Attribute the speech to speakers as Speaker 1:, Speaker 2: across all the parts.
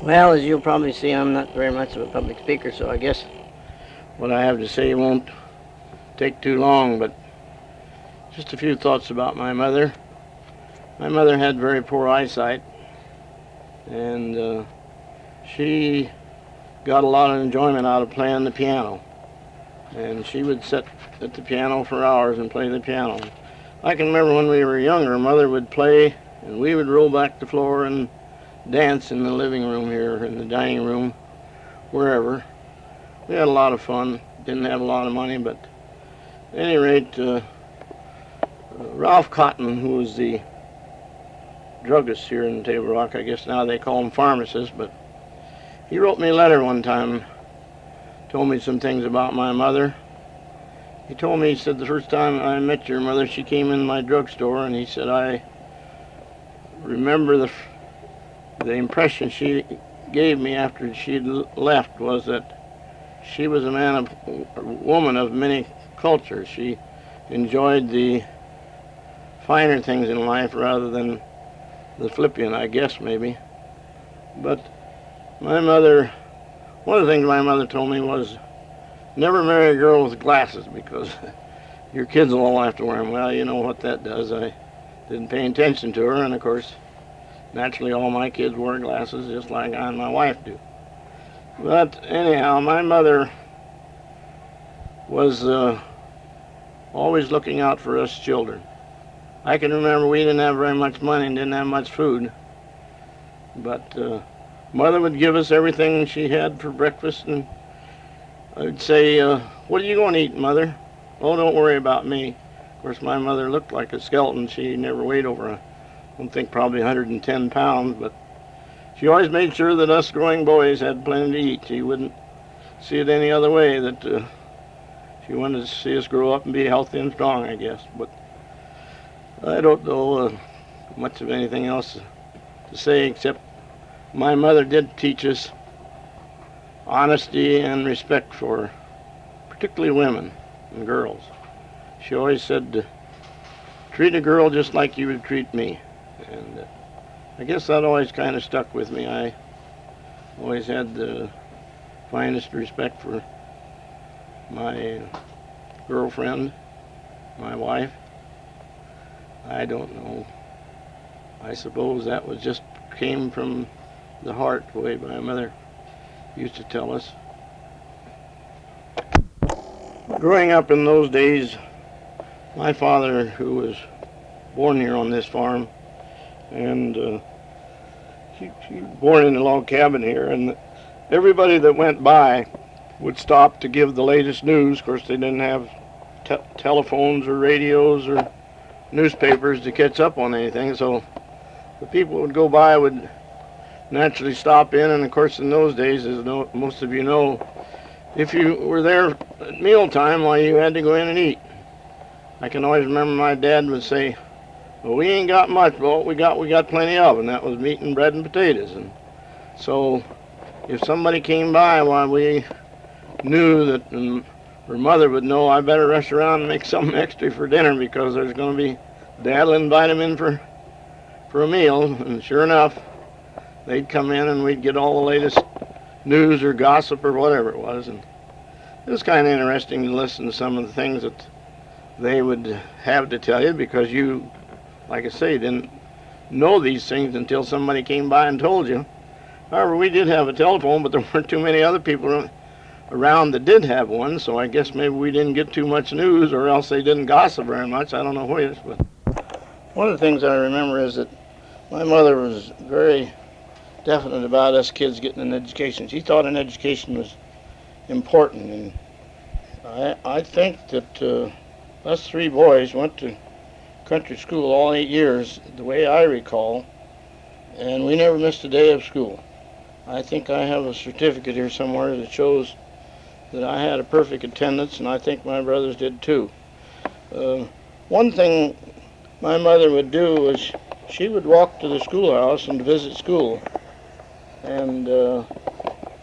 Speaker 1: Well, as you'll probably see, I'm not very much of a public speaker, so I guess what I have to say won't take too long, but just a few thoughts about my mother. My mother had very poor eyesight, and she got a lot of enjoyment out of playing the piano. And she would sit at the piano for hours and play the piano. I can remember when we were younger, Mother would play, and we would roll back the floor and dance in the living room here, in the dining room, wherever. We had a lot of fun. Didn't have a lot of money, but at any rate, Ralph Cotton, who was the druggist here in Table Rock, I guess now they call him pharmacist, but he wrote me a letter one time, told me some things about my mother. He told me, he said, the first time I met your mother, she came in my drugstore, and he said, I remember the impression she gave me after she'd left was that she was a woman of many cultures. She enjoyed the finer things in life rather than the flippant, I guess, maybe. But my mother, one of the things my mother told me was, never marry a girl with glasses because your kids will all have to wear them. Well, you know what that does. I didn't pay attention to her, and of course, naturally all my kids wear glasses just like I and my wife do. But anyhow, my mother was always looking out for us children. I can remember we didn't have very much money and didn't have much food, but Mother would give us everything she had for breakfast, and I'd say, what are you going to eat, Mother? Oh, don't worry about me. Of course, my mother looked like a skeleton. She never weighed over, I don't think, probably 110 pounds, but she always made sure that us growing boys had plenty to eat. She wouldn't see it any other way, that she wanted to see us grow up and be healthy and strong, I guess. But I don't know much of anything else to say, except my mother did teach us honesty and respect for particularly women and girls. She always said, treat a girl just like you would treat me. And I guess that always kind of stuck with me. I always had the finest respect for my girlfriend, my wife. I don't know. I suppose that was just came from the heart, the way my mother used to tell us. Growing up in those days, my father, who was born here on this farm, and he was born in a log cabin here, and everybody that went by would stop to give the latest news. Of course, they didn't have telephones or radios or newspapers to catch up on anything, so the people that would go by would naturally stop in. And of course, in those days, as most of you know, if you were there at mealtime, well, you had to go in and eat. I can always remember my dad would say, well, we ain't got much, but what we got plenty of, and that was meat and bread and potatoes. And so if somebody came by, well, we knew that, and her mother would know, I better rush around and make something extra for dinner, because there's going to be, Dad will invite him in for a meal. And sure enough, they'd come in and we'd get all the latest news or gossip or whatever it was. And it was kind of interesting to listen to some of the things that they would have to tell you, because you, like I say, didn't know these things until somebody came by and told you. However, we did have a telephone, but there weren't too many other people around that did have one, so I guess maybe we didn't get too much news, or else they didn't gossip very much. I don't know which. But one of the things I remember is that my mother was very definite about us kids getting an education. She thought an education was important, and I think that us three boys went to country school all 8 years, the way I recall, and we never missed a day of school. I think I have a certificate here somewhere that shows that I had a perfect attendance, and I think my brothers did too. One thing my mother would do was she would walk to the schoolhouse and visit school. And the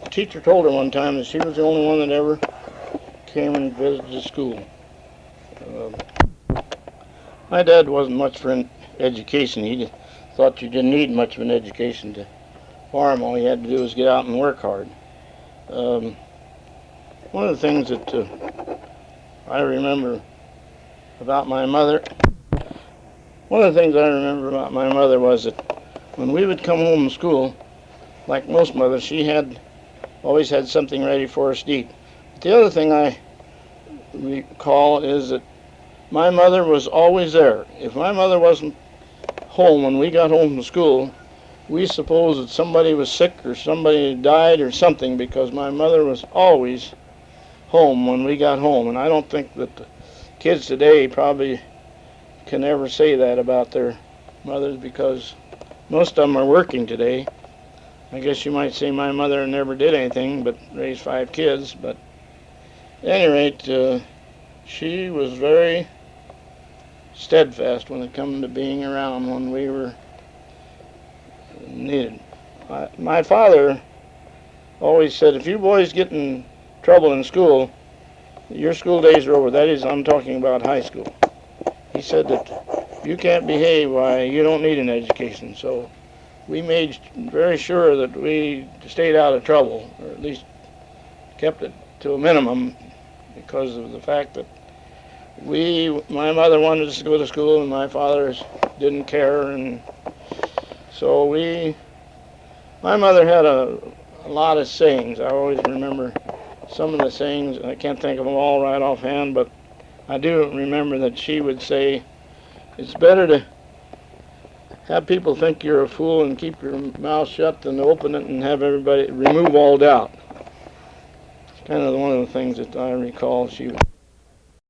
Speaker 1: teacher told her one time that she was the only one that ever came and visited the school. My dad wasn't much for an education. He thought you didn't need much of an education to farm. All you had to do was get out and work hard. Um, One of the things that I remember about my mother, one of the things I remember about my mother was that when we would come home from school, like most mothers, she always had something ready for us to eat. But the other thing I recall is that my mother was always there. If my mother wasn't home when we got home from school, we supposed that somebody was sick or somebody died or something, because my mother was always home when we got home. And I don't think that the kids today probably can ever say that about their mothers, because most of them are working today. I guess you might say my mother never did anything but raise 5 kids, but at any rate, she was very steadfast when it came to being around when we were needed. My father always said, if you boys get in trouble in school, your school days are over. That is, I'm talking about high school. He said that if you can't behave, why, you don't need an education. So we made very sure that we stayed out of trouble, or at least kept it to a minimum, because of the fact that my mother wanted us to go to school and my father didn't care. And so my mother had a lot of sayings. I always remember some of the sayings. I can't think of them all right offhand, but I do remember that she would say, it's better to have people think you're a fool and keep your mouth shut than to open it and have everybody remove all doubt. It's kind of one of the things that I recall she would